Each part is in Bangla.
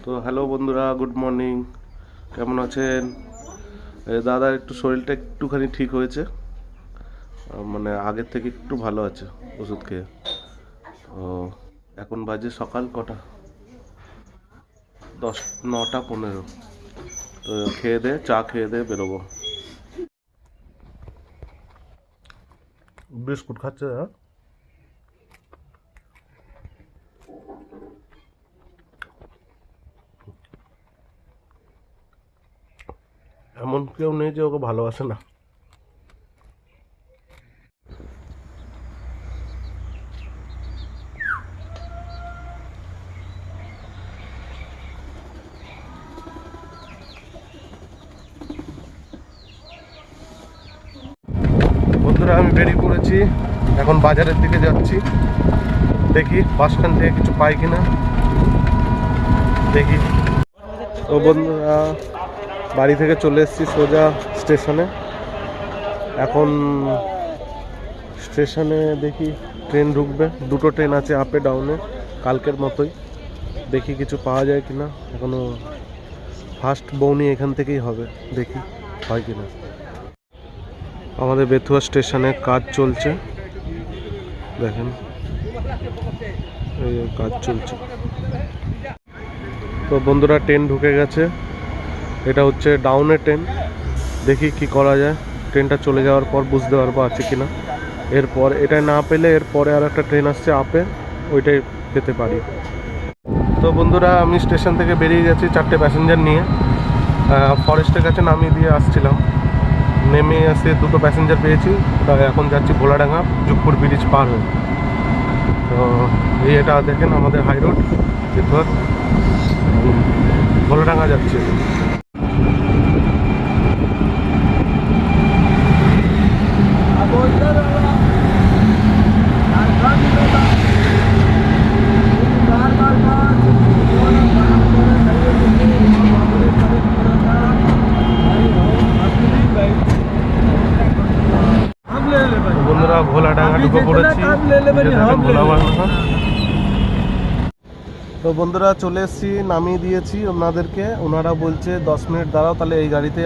তো হ্যালো বন্ধুরা, গুড মর্নিং। কেমন আছেন? দাদার একটু শরীরটা একটুখানি ঠিক হয়েছে, মানে আগের থেকে একটু ভালো আছে ওষুধ খেয়ে। তো এখন বাজে সকাল কটা, 9টা 15। তো খেয়ে দে, চা খেয়ে দে বেরোবো। বিস্কুট খাচ্ছে? হ্যাঁ, এমন কেউ নেই যে ওকে ভালোবাসে না। বন্ধুরা, আমি বেরিয়ে পড়েছি, এখন বাজারের দিকে যাচ্ছি। দেখি বাস স্ট্যান্ড থেকে কিছু পাই কিনা, দেখি। তো বন্ধুরা, বাড়ি থেকে চলে এসেছি সোজা স্টেশনে। এখন স্টেশনে দেখি ট্রেন ঢুকবে, দুটো ট্রেন আছে আপে ডাউনে, কালকের মতোই। দেখি কিছু পাওয়া যায় কিনা। এখনো ফার্স্ট বৌনি এখান থেকেই হবে, দেখি হয় কিনা। আমাদের বেথুয়া স্টেশনে কাজ চলছে, দেখেন এই কাজ চলছে। তো বন্ধুরা, ট্রেন ঢুকে গেছে, এটা হচ্ছে ডাউনের ট্রেন। দেখি কি করা যায়, ট্রেনটা চলে যাওয়ার পর বুঝতে পারবো আছে কিনা। এরপর এটা না পেলে এরপরে আর একটা ট্রেন আসছে আপে, ওইটাই পেতে পারি। তো বন্ধুরা, আমি স্টেশন থেকে বেরিয়ে গেছি 4টে প্যাসেঞ্জার নিয়ে। ফরেস্টের কাছে নামিয়ে দিয়ে আসছিলাম, নেমে এসে 2টো প্যাসেঞ্জার পেয়েছি। এখন যাচ্ছি ভোলাডাঙ্গা, জুকপুর ব্রিজ পার হয়ে। তো এটা দেখেন আমাদের হাই রোড, এরপর ভোলাডাঙ্গা যাচ্ছে। বন্ধুরা, ভোলাডাঙ্গা ঢুকে পড়েছি। তো বন্ধুরা, চলে এসেছি, নামিয়ে দিয়েছি ওনাদেরকে। ওনারা বলছে 10 মিনিট দাঁড়াও, তাহলে এই গাড়িতে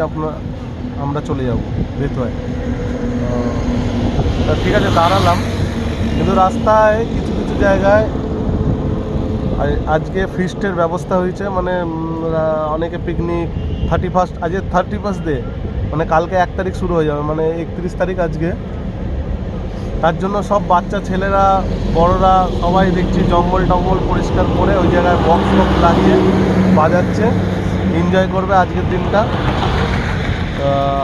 আমরা চলে যাব বেথুয়ায়। ঠিক আছে, দাঁড়ালাম। কিন্তু রাস্তায় কিছু কিছু জায়গায় আজকে ফিস্টের ব্যবস্থা হয়েছে, মানে অনেকে পিকনিক 31, আজকে 31 ডে, মানে কালকে 1 তারিখ শুরু হয়ে যাবে, মানে 31 তারিখ আজকে। তার জন্য সব বাচ্চা ছেলেরা, বড়রা সবাই দেখছি জঙ্গল টঙ্গল পরিষ্কার করে ওই জায়গায় বক্স লাগিয়ে বাজাচ্ছে, এনজয় করবে আজকের দিনটা।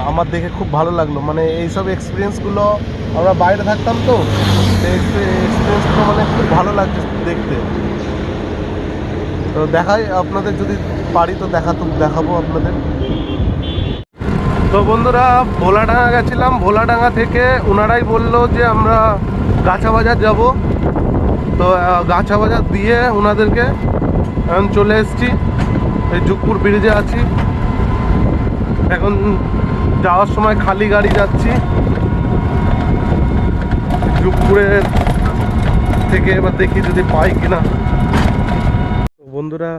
আমার দেখে খুব ভালো লাগলো, মানে এইসব এক্সপিরিয়েন্সগুলো আমরা বাইরে থাকতাম, তো এক্সপিরিয়েন্সগুলো মানে খুব ভালো লাগছে দেখতে। তো দেখাই আপনাদের, যদি পারি তো দেখাবো আপনাদের। তো বন্ধুরা, ভোলাডাঙ্গা গেছিলাম, ভোলাডাঙ্গা থেকে ওনারাই বললো যে আমরা গাছা বাজার যাব। তো গাছা বাজার দিয়ে ওনাদেরকে এখন চলে এসেছি, এই জুকপুর ব্রিজে আছি। এখন যাওয়ার সময় খালি গাড়ি যাচ্ছি জুকপুরের থেকে, এবার দেখি যদি পাই কিনা। বন্ধুরা,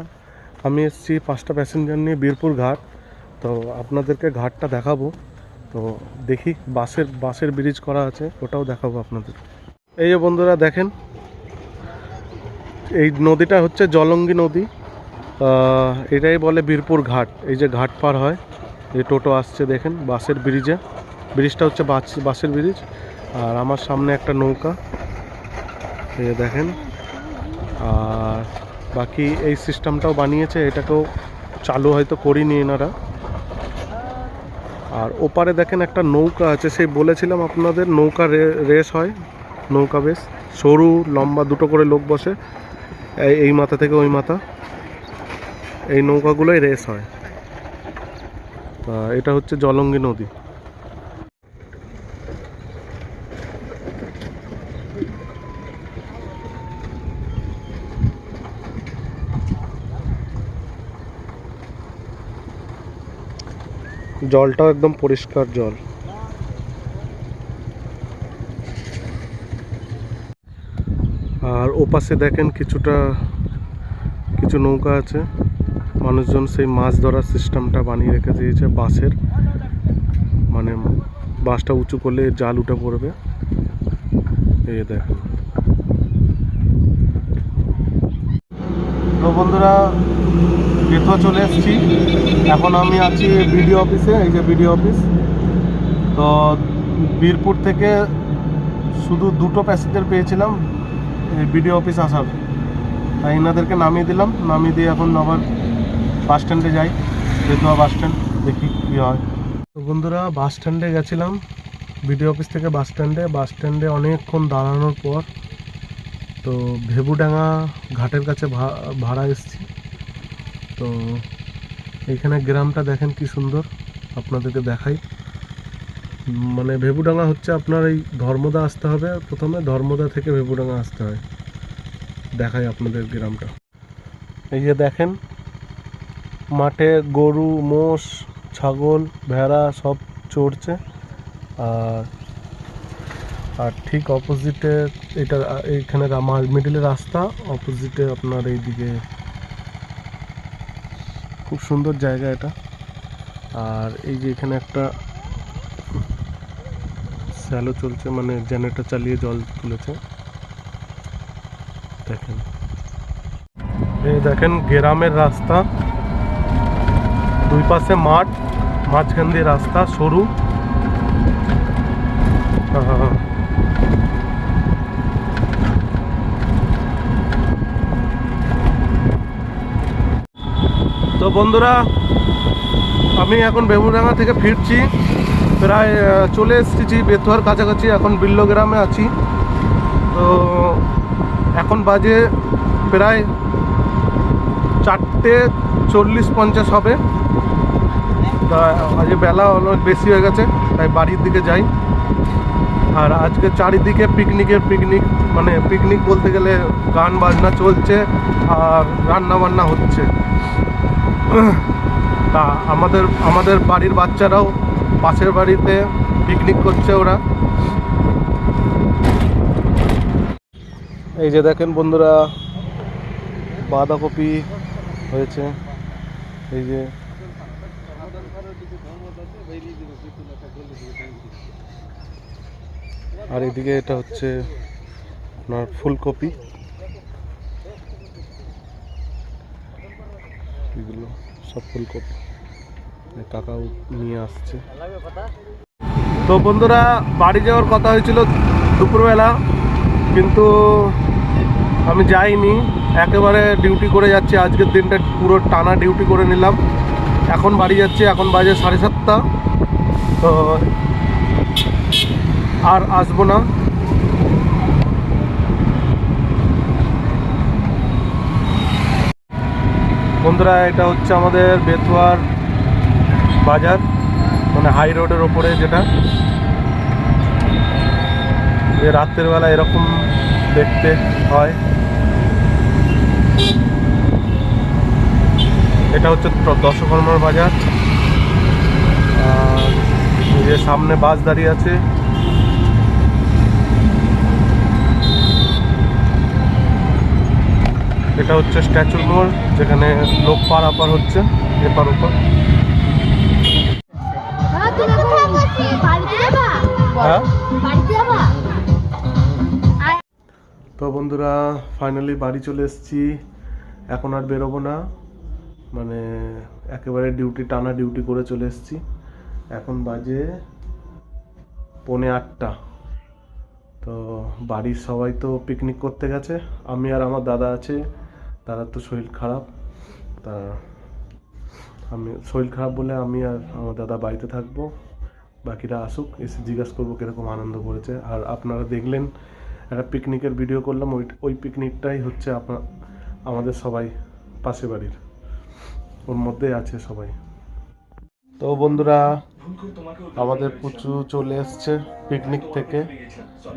আমি এসেছি 5টা প্যাসেঞ্জার নিয়ে বীরপুর ঘাট। তো আপনাদেরকে ঘাটটা দেখাবো। তো দেখি বাসের ব্রিজ করা আছে, ওটাও দেখাবো আপনাদের। এই যে বন্ধুরা দেখেন, এই নদীটা হচ্ছে জলঙ্গি নদী, এটাই বলে বীরপুর ঘাট। এই যে ঘাট পার হয়, এই টোটো আসছে দেখেন বাসের ব্রিজটা হচ্ছে বাসের ব্রিজ। আর আমার সামনে একটা নৌকা, এই দেখেন। আর বাকি এই সিস্টেমটাও বানিয়েছে, এটাকেও চালু হয়তো করিনি এনারা। আর ওপারে দেখেন একটা নৌকা আছে, সেই বলেছিলাম আপনাদের নৌকা রেস হয়। নৌকা বেশ সরু লম্বা, 2টো করে লোক বসে, এই মাথা থেকে ওই মাথা, এই নৌকাগুলোই রেস হয়। এটা হচ্ছে জলঙ্গি নদী। জলটাও একদম পরিষ্কার জল। আর ওপাশে দেখেন কিছু নৌকা আছে, মানুষজন সেই মাছ ধরার সিস্টেমটা বানিয়ে রেখে দিয়েছে বাঁশের, মানে বাঁশটা উঁচু করলে জাল উঠে পড়বে। এই দেখেন। তো বন্ধুরা, বেতুয়া চলে এসেছি। এখন আমি আছি বিডিও অফিসে। এই যে বিডিও অফিস। তো বীরপুর থেকে শুধু 2টো প্যাসেঞ্জার পেয়েছিলাম এই বিডিও অফিস আসার, তাই এনাদেরকে নামিয়ে দিলাম। নামিয়ে দিয়ে এখন আবার বাস স্ট্যান্ডে যাই, বেতুয়া বাস স্ট্যান্ড, দেখি কী হয়। তো বন্ধুরা, বাস স্ট্যান্ডে গেছিলাম, বিডিও অফিস থেকে বাস স্ট্যান্ডে অনেকক্ষণ দাঁড়ানোর পর তো ভেবুডাঙ্গা ঘাটের কাছে ভাড়া এসেছি। তো এইখানে গ্রামটা দেখেন কি সুন্দর, আপনাদেরকে দেখাই। মানে ভেবুডাঙ্গা হচ্ছে আপনার এই ধর্মদা আসতে হবে, প্রথমে ধর্মদা থেকে ভেবুডাঙ্গা আসতে হয়। দেখাই আপনাদের গ্রামটা। এই যে দেখেন, মাঠে গরু, মোষ, ছাগল, ভেড়া সব চড়ছে। আর ঠিক অপোজিটে এটা, এইখানে মিডিলে রাস্তা, অপোজিটে আপনার এইদিকে খুব সুন্দর জায়গা এটা। আর এই যে এখানে একটা স্যালো চলছে, মানে জেনারেটর চালিয়ে জল তুলেছে, দেখেন। এই দেখেন গ্রামের রাস্তা, দুই পাশে মাঠ, মাঝখান দিয়ে রাস্তা সরু। তো বন্ধুরা, আমি এখন ভেবুডাঙ্গা থেকে ফিরছি, প্রায় চলে এসেছি বেতুয়ার কাছাকাছি। এখন বিল্লো গ্রামে আছি। তো এখন বাজে প্রায় 4:40-50 হবে। তা আজকে বেলা অনেক বেশি হয়ে গেছে, তাই বাড়ির দিকে যাই। আর আজকে চারিদিকে পিকনিক, মানে পিকনিক বলতে গেলে গান বাজনা চলছে আর রান্না বান্না হচ্ছে। তা আমাদের বাড়ির বাচ্চারাও পাশের বাড়িতে পিকনিক করছে ওরা। এই যে দেখেন বন্ধুরা, বাঁধাকপি হয়েছে, এই যে আর এদিকে এটা হচ্ছে আপনার ফুলকপি, এগুলো সব ফুলকপি কাকাও নিয়ে আসছে। তো বন্ধুরা, বাড়ি যাওয়ার কথা হয়েছিল দুপুরবেলা, কিন্তু আমি যাইনি, একেবারে ডিউটি করে যাচ্ছি। আজকের দিনটা পুরো টানা ডিউটি করে নিলাম। এখন বাড়ি যাচ্ছি, এখন বাজে 7:30। তো আর আসবো না। বন্ধুরা, এটা হচ্ছে আমাদের বেতুয়ার বাজার, মানে হাই রোডের ওপরে, যেটা রাত্রের বেলা এরকম দেখতে হয়। এটা হচ্ছে দশকর্মার বাজার। আর যে সামনে বাস দাঁড়িয়ে আছে, এটা হচ্ছে স্ট্যাচুর মোড়, যেখানে লোক পারাপার হচ্ছে এপার ওপার। হ্যাঁ, তো বন্ধুরা, ফাইনালি বাড়ি চলে এসেছি। এখন আর বেরোবো না, মানে একেবারে টানা ডিউটি করে চলে এসেছি। এখন বাজে 7:45। তো বাড়ির সবাই তো পিকনিক করতে গেছে, আমি আর আমার দাদা আছে। দাদার তো শরীর খারাপ, তা আমি শরীর খারাপ বলে আমি আর আমার দাদা বাড়িতে থাকবো। বাকিরা আসুক, এসে জিজ্ঞাসা করবো কীরকম আনন্দ করেছে। আর আপনারা দেখলেন একটা পিকনিকের ভিডিও করলাম, ওই পিকনিকটাই হচ্ছে আমাদের সবাই পাশে বাড়ির, ওর মধ্যেই আছে সবাই। তো বন্ধুরা, আমাদের পুচু চলে এসছে পিকনিক থেকে,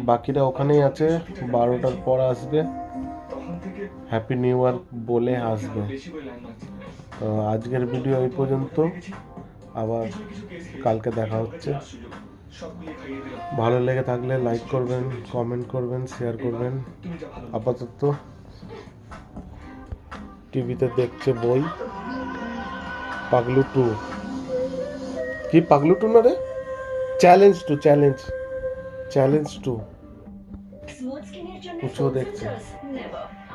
বাকিরা ওখানেই আছে, 12টার পর আসবে, হ্যাপি নিউ ইয়ার বলে আসবে। তো আজকের ভিডিও এই পর্যন্ত, আবার কালকে দেখা হচ্ছে। ভালো লেগে থাকলে লাইক করবেন, কমেন্ট করবেন, শেয়ার করবেন। আপাতত টিভিতে দেখছে বই। পাগলু টু, কি পাগলু টু না রে, challenge two, challenge, challenge two. Smooth স্কিনের জন্য উঁচু দেখছে।